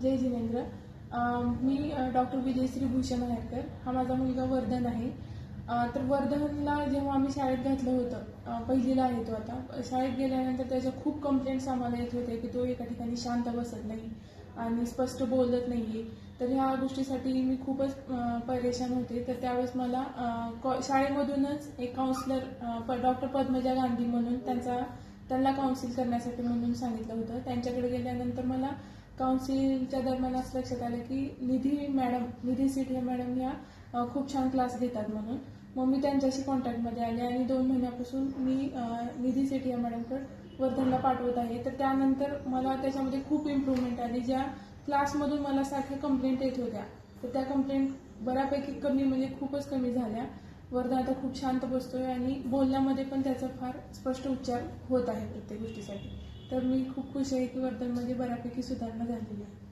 जय जिनेंद्र. मी doctor विजयश्री भूषण आहेरकर. हा माझा मुलगा वर्धन आहे. तर वर्धनला जेव्हा आम्ही शाळेत घातलं होतं, पहिलीला आहे तो आता, शाळेत गेल्यानंतर त्याच्या खूप कंप्लेंट्स आम्हाला येत होते की तो एका ठिकाणी शांत बसत नाही आणि स्पष्ट बोलत नाही. तर ह्या गोष्टीसाठी मी खूपच परेशान होते. तर त्यावेळेस मला शाळेमधूनच एक काउन्सिलर डॉक्टर पद्मजा गांधी म्हणून त्यांना काउन्सिल करण्यासाठी म्हणून सांगितलं होतं. त्यांच्याकडे गेल्यानंतर मला काउन्सिलच्या दरम्यान असं लक्षात आलं की निधी सीट या मॅडम ह्या खूप छान क्लास घेतात म्हणून. मग मी त्यांच्याशी कॉन्टॅक्टमध्ये आले आणि 2 महिन्यापासून मी निधी सीट या मॅडमकडे वर्धनला पाठवत आहे. तर त्यानंतर मला त्याच्यामध्ये खूप इम्प्रूव्हमेंट आली. ज्या क्लासमधून मला सारख्या कंप्लेंट येत होत्या, तर त्या कंप्लेंट बऱ्यापैकी कमी, म्हणजे खूपच कमी झाल्या. वर्धन आता खूप शांत बसतोय आणि बोलण्यामध्ये पण त्याचा फार स्पष्ट उच्चार होत आहे प्रत्येक गोष्टीसाठी. तर मी खूप खुश आहे की वर्धनमध्ये बऱ्यापैकी सुधारणा झालेली आहे.